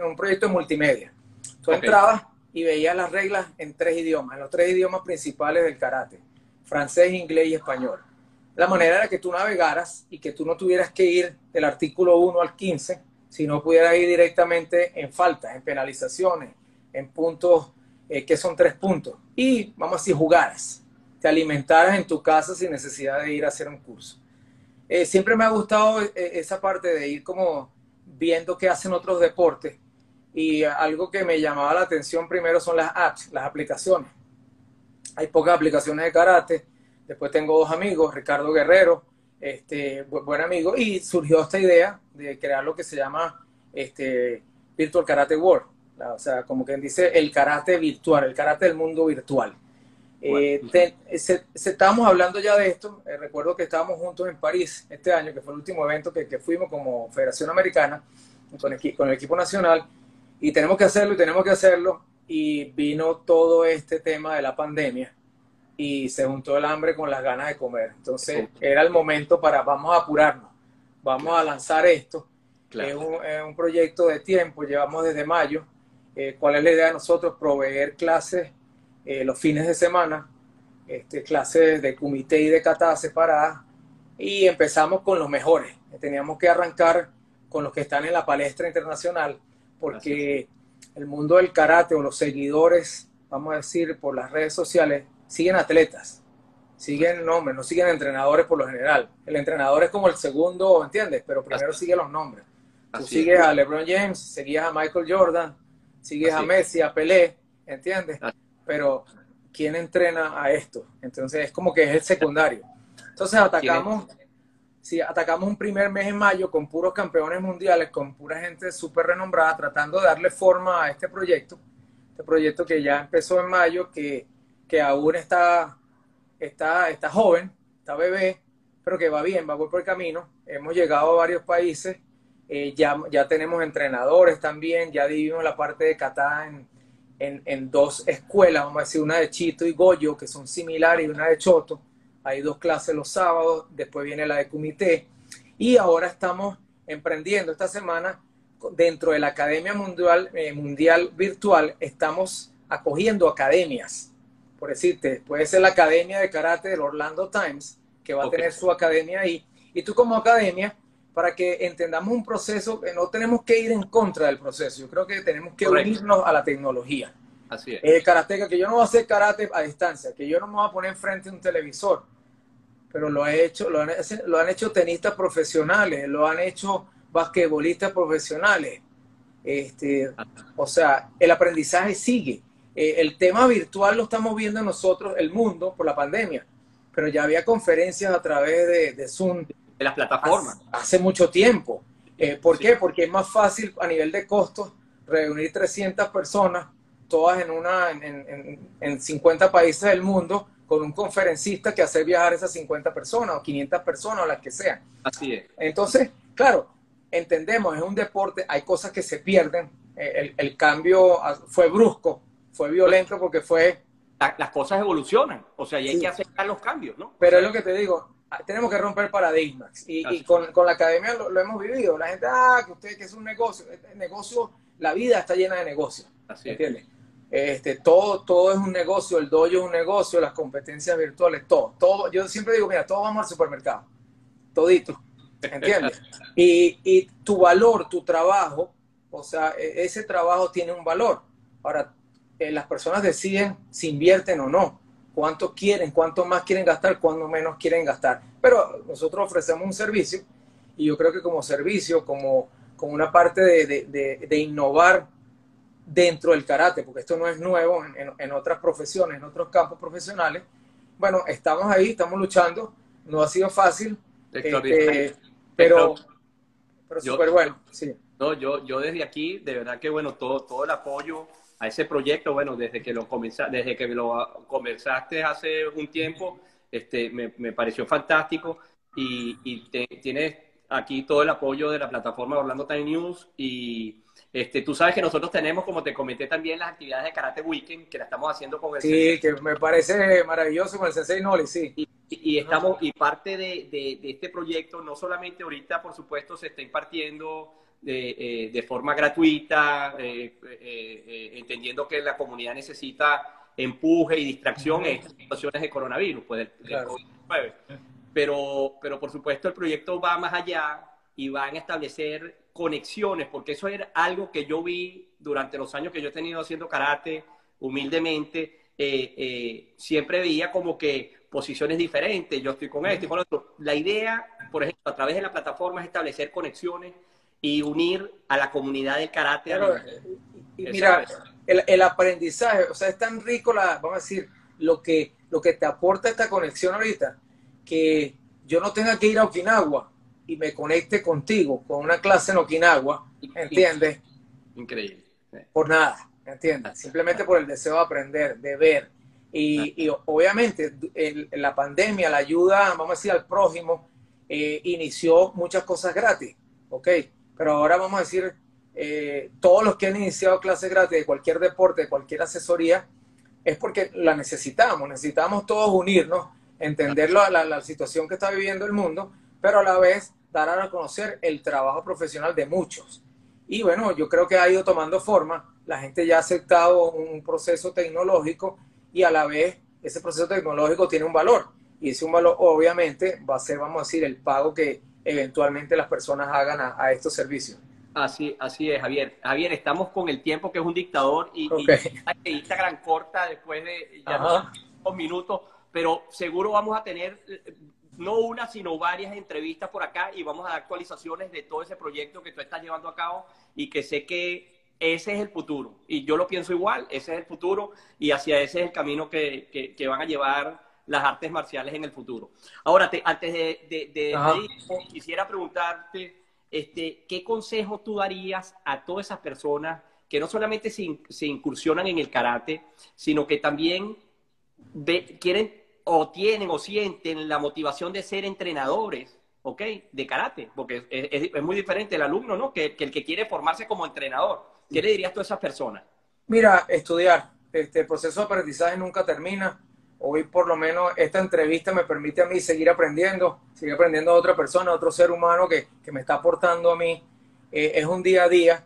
un proyecto de multimedia. Tú entrabas y veías las reglas en 3 idiomas, en los 3 idiomas principales del karate, francés, inglés y español. La manera era que tú navegaras y que tú no tuvieras que ir del artículo 1 al 15, sino pudieras ir directamente en faltas, en penalizaciones, en puntos, que son 3 puntos. Y, vamos a decir, jugaras, te alimentaras en tu casa sin necesidad de ir a hacer un curso. Siempre me ha gustado esa parte de ir como viendo qué hacen otros deportes, y algo que me llamaba la atención primero son las apps, las aplicaciones. Hay pocas aplicaciones de karate. Después tengo 2 amigos, Ricardo Guerrero, buen amigo, y surgió esta idea de crear lo que se llama Virtual Karate World, o sea, como quien dice, el karate virtual, el karate del mundo virtual. Estábamos hablando ya de esto. Recuerdo que estábamos juntos en París este año, que fue el último evento que fuimos como Federación Americana con el equipo nacional, y tenemos que hacerlo, y vino todo este tema de la pandemia y se juntó el hambre con las ganas de comer. Entonces era el momento vamos a apurarnos, vamos a lanzar esto. Claro. Es un proyecto de tiempo, llevamos desde mayo. ¿Cuál es la idea de nosotros? Proveer clases los fines de semana, clases de kumite y de kata separadas, y empezamos con los mejores. Teníamos que arrancar con los que están en la palestra internacional, porque el mundo del karate, o los seguidores, vamos a decir, por las redes sociales, siguen atletas, siguen nombres, no siguen entrenadores por lo general. El entrenador es como el segundo, ¿entiendes? Pero primero sigue los nombres. Tú sigues a LeBron James, seguías a Michael Jordan, sigues a Messi, a Pelé, ¿entiendes? Pero ¿quién entrena a esto? Entonces es como que es el secundario. Entonces atacamos un primer mes en mayo con puros campeones mundiales, con pura gente súper renombrada, tratando de darle forma a este proyecto que ya empezó en mayo, que aún está joven, está bebé, pero que va bien, va por el camino. Hemos llegado a varios países, ya tenemos entrenadores también, ya dividimos la parte de kata en 2 escuelas, vamos a decir, una de Chito y Goyo, que son similares, y una de Choto. Hay 2 clases los sábados, después viene la de Kumite, y ahora estamos emprendiendo esta semana dentro de la Academia Mundial Virtual. Estamos acogiendo academias. Por decirte, puede ser la Academia de Karate del Orlando Times, que va a tener su academia ahí, y tú como academia, para que entendamos un proceso, que no tenemos que ir en contra del proceso. Yo creo que tenemos que unirnos a la tecnología. Así es. El karateca, que yo no voy a hacer karate a distancia, que yo no me voy a poner enfrente de un televisor, pero lo han hecho tenistas profesionales, lo han hecho basquetbolistas profesionales. O sea, el aprendizaje sigue. El tema virtual lo estamos viendo nosotros, el mundo, por la pandemia, pero ya había conferencias a través de Zoom. De las plataformas. Hace mucho tiempo. ¿Por Sí. qué? Porque es más fácil a nivel de costos reunir 300 personas, todas en 50 países del mundo, con un conferencista que hacer viajar esas 50 personas o 500 personas o las que sean. Así es. Entonces, claro, entendemos, es un deporte, hay cosas que se pierden. El cambio fue brusco, fue violento porque fue... Las cosas evolucionan, o sea, y hay Sí. que aceptar los cambios, ¿no? Pero O es sea, lo que te digo, tenemos que romper paradigmas. Y así. con la academia lo hemos vivido. La gente, que usted que es un negocio. El negocio, la vida está llena de negocios. Así es. ¿Entiendes? Todo es un negocio, el dojo es un negocio, las competencias virtuales, todo. Yo siempre digo, mira, todos vamos al supermercado. Todito. ¿Entiendes? Y tu valor, tu trabajo, o sea, ese trabajo tiene un valor. Ahora, las personas deciden si invierten o no, cuánto quieren, cuánto más quieren gastar, cuánto menos quieren gastar. Pero nosotros ofrecemos un servicio y yo creo que como servicio, como una parte de innovar dentro del karate, porque esto no es nuevo en otras profesiones, en otros campos profesionales. Bueno, estamos ahí, estamos luchando, no ha sido fácil, pero súper bueno, sí. No, yo desde aquí, de verdad que bueno, todo el apoyo a ese proyecto, bueno, desde que lo comenzaste hace un tiempo, me pareció fantástico y tienes aquí todo el apoyo de la plataforma Orlando Time News y tú sabes que nosotros tenemos, como te comenté también, las actividades de Karate Weekend, que la estamos haciendo con el Sí, que me parece maravilloso con el Sensei Noli, sí. Y parte de este proyecto, no solamente ahorita, por supuesto, se está impartiendo de forma gratuita, entendiendo que la comunidad necesita empuje y distracción en estas situaciones de coronavirus, pues del COVID-19. Pero por supuesto el proyecto va más allá y van a establecer conexiones, porque eso era algo que yo vi durante los años que yo he tenido haciendo karate, humildemente, siempre veía como que posiciones diferentes, yo estoy con esto y con otro. La idea, por ejemplo, a través de la plataforma es establecer conexiones y unir a la comunidad del karate. Claro, y mira, el aprendizaje, o sea, es tan rico, vamos a decir, lo que te aporta esta conexión ahorita, que yo no tenga que ir a Okinawa y me conecte contigo con una clase en Okinawa, ¿entiendes? Increíble. Por nada, ¿entiendes? Simplemente por el deseo de aprender, de ver. Y obviamente la pandemia, la ayuda, vamos a decir, al prójimo, inició muchas cosas gratis, ¿ok? Pero ahora vamos a decir, todos los que han iniciado clases gratis de cualquier deporte, de cualquier asesoría, es porque la necesitamos todos unirnos, entender la situación que está viviendo el mundo, pero a la vez dar a conocer el trabajo profesional de muchos. Y bueno, yo creo que ha ido tomando forma, la gente ya ha aceptado un proceso tecnológico y a la vez ese proceso tecnológico tiene un valor. Y ese un valor obviamente va a ser, vamos a decir, el pago que eventualmente las personas hagan a estos servicios. Así es, Javier. Javier, estamos con el tiempo que es un dictador y Instagram corta después de ya unos minutos, pero seguro vamos a tener no una, sino varias entrevistas por acá y vamos a dar actualizaciones de todo ese proyecto que tú estás llevando a cabo y que sé que ese es el futuro. Y yo lo pienso igual, ese es el futuro y hacia ese es el camino que van a llevar las artes marciales en el futuro. Ahora, antes de ir, quisiera preguntarte, ¿qué consejo tú darías a todas esas personas que no solamente se incursionan en el karate, sino que también quieren o tienen o sienten la motivación de ser entrenadores, ¿ok? De karate, porque es muy diferente el alumno, ¿no? Que el que quiere formarse como entrenador. ¿Qué le dirías tú a esas personas? Mira, estudiar. El proceso de aprendizaje nunca termina. Hoy, por lo menos, esta entrevista me permite a mí seguir aprendiendo de otra persona, otro ser humano que me está aportando a mí. Es un día a día.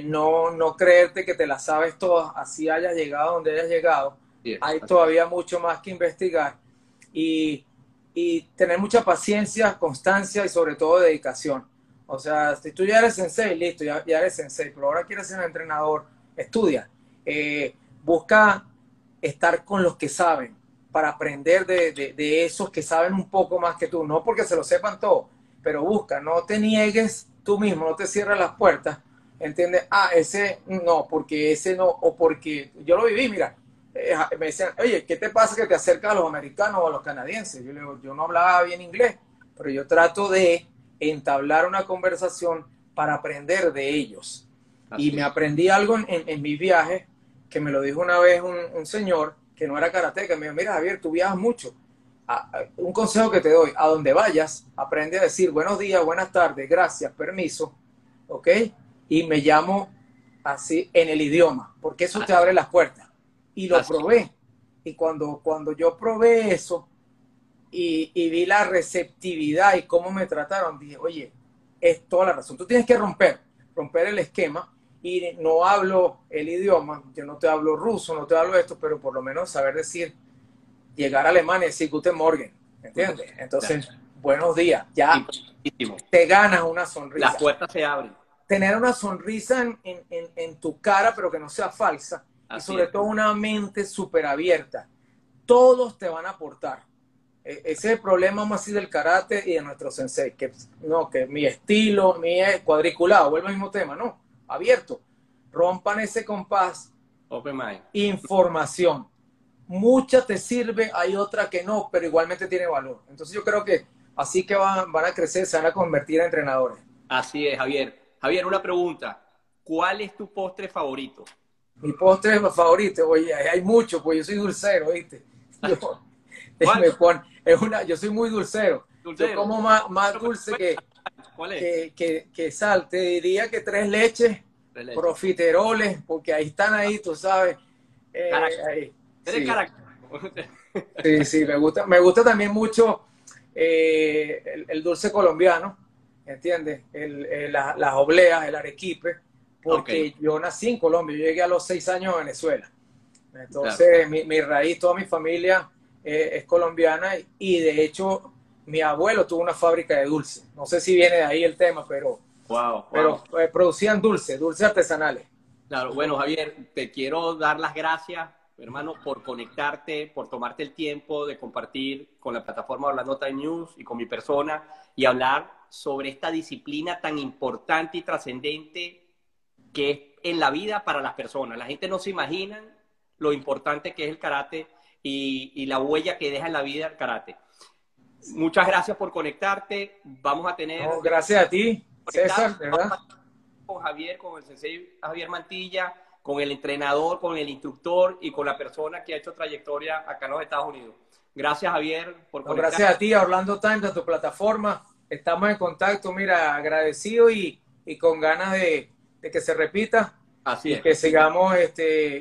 No creerte que te la sabes todas, así hayas llegado donde hayas llegado. Hay todavía mucho más que investigar y tener mucha paciencia, constancia y sobre todo dedicación. O sea, si tú ya eres sensei, listo, ya eres sensei, pero ahora quieres ser un entrenador, estudia. Busca estar con los que saben para aprender de esos que saben un poco más que tú. No porque se lo sepan todo, pero busca, no te niegues tú mismo, no te cierres las puertas. ¿entiendes? Ah, ese no, porque ese no, o porque yo lo viví, mira, me decían, oye, ¿qué te pasa que te acercas a los americanos o a los canadienses? Yo le digo, yo no hablaba bien inglés, pero yo trato de entablar una conversación para aprender de ellos. Así Y me es. aprendí algo en mis viajes, que me lo dijo una vez un señor que no era karateca, me dijo, mira Javier, tú viajas mucho. Un consejo que te doy, a donde vayas, aprende a decir buenos días, buenas tardes, gracias, permiso, ¿ok? Y me llamo así en el idioma, porque eso te abre las puertas. Y lo Así. probé. Y cuando yo probé eso y vi la receptividad y cómo me trataron, dije, oye, es toda la razón. Tú tienes que romper el esquema y no hablo el idioma, yo no te hablo ruso, no te hablo esto, pero por lo menos saber decir, llegar a Alemania y decir Guten Morgen, ¿entiendes? Entonces, buenos días, ya Importantísimo. te ganas una Las sonrisa. puertas se abren. Tener una sonrisa en tu cara, pero que no sea falsa, y Así sobre es. todo una mente súper abierta. Todos te van a aportar. Ese es el problema más así del karate y de nuestro sensei, que no, que mi estilo, mi es cuadriculado, vuelvo al mismo tema, no, abierto. Rompan ese compás. Open mind. Información. Mucha te sirve, hay otra que no, pero igualmente tiene valor. Entonces yo creo que así que van a crecer, se van a convertir en entrenadores. Así es, Javier. Javier, una pregunta. ¿Cuál es tu postre favorito? Mi postre favorito, oye, hay mucho, pues yo soy dulcero, ¿viste? Yo, ¿Cuál? yo soy muy dulcero. Dulcero. Yo como más dulce ¿Cuál es? que sal. Te diría que 3 leches, profiteroles, porque ahí están ahí, tú sabes. Ahí. ¿Eres Sí. carácter? Sí, me gusta también mucho el dulce colombiano, ¿entiendes? Las obleas, el arequipe, porque yo nací en Colombia, yo llegué a los 6 años a Venezuela. Entonces, Claro. mi raíz, toda mi familia es colombiana y de hecho mi abuelo tuvo una fábrica de dulce. No sé si viene de ahí el tema, pero producían dulces artesanales. Claro, bueno, Javier, te quiero dar las gracias, hermano, por conectarte, por tomarte el tiempo de compartir con la plataforma Orlando Time News y con mi persona y hablar sobre esta disciplina tan importante y trascendente que es en la vida para las personas. La gente no se imagina lo importante que es el karate y la huella que deja en la vida el karate. Muchas gracias por conectarte. Vamos a tener... No, gracias a ti, César, ¿verdad? Con Javier, con el sensei Javier Mantilla, con el entrenador, con el instructor y con la persona que ha hecho trayectoria acá en los Estados Unidos. Gracias, Javier, por conectarte. Gracias a ti, a Orlando Times, a tu plataforma. Estamos en contacto, mira, agradecido y con ganas de que se repita. Así es. Que sigamos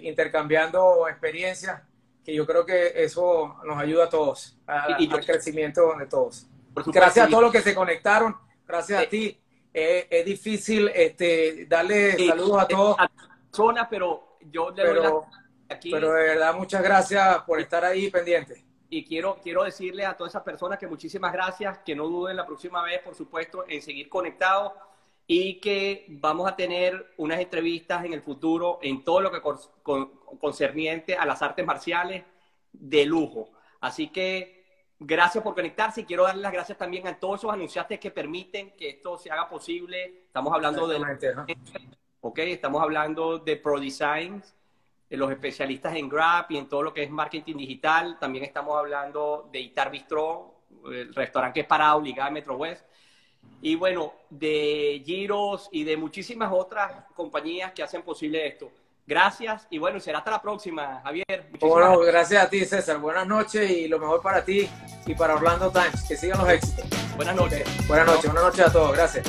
intercambiando experiencias, que yo creo que eso nos ayuda a todos, al crecimiento de todos. Gracias a todos los que se conectaron, gracias a ti. Es difícil darle saludos a todos. Pero yo le doy aquí. Pero de verdad, muchas gracias por estar ahí pendiente. Y quiero decirle a todas esas personas que muchísimas gracias, que no duden la próxima vez, por supuesto, en seguir conectados y que vamos a tener unas entrevistas en el futuro en todo lo que concerniente a las artes marciales de lujo. Así que gracias por conectarse y quiero darle las gracias también a todos esos anunciantes que permiten que esto se haga posible. Estamos hablando estamos hablando de ProDesigns, de los especialistas en Grab y en todo lo que es marketing digital. También estamos hablando de Itar Bistro, el restaurante que es parado, ligado a Metro West. Y bueno, de Giros y de muchísimas otras compañías que hacen posible esto. Gracias y bueno, será hasta la próxima, Javier. Bueno, gracias a ti, César. Buenas noches y lo mejor para ti y para Orlando Times. Que sigan los éxitos. Buenas noches. Buenas noches a todos. Gracias.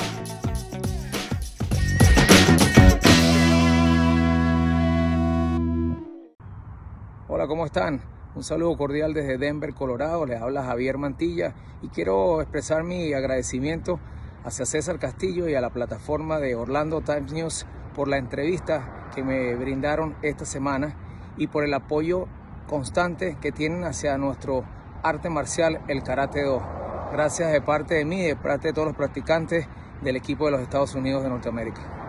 Hola, ¿cómo están? Un saludo cordial desde Denver, Colorado. Les habla Javier Mantilla y quiero expresar mi agradecimiento hacia César Castillo y a la plataforma de Orlando Times News por la entrevista que me brindaron esta semana y por el apoyo constante que tienen hacia nuestro arte marcial, el Karate Do. Gracias de parte de mí y de parte de todos los practicantes del equipo de los Estados Unidos de Norteamérica.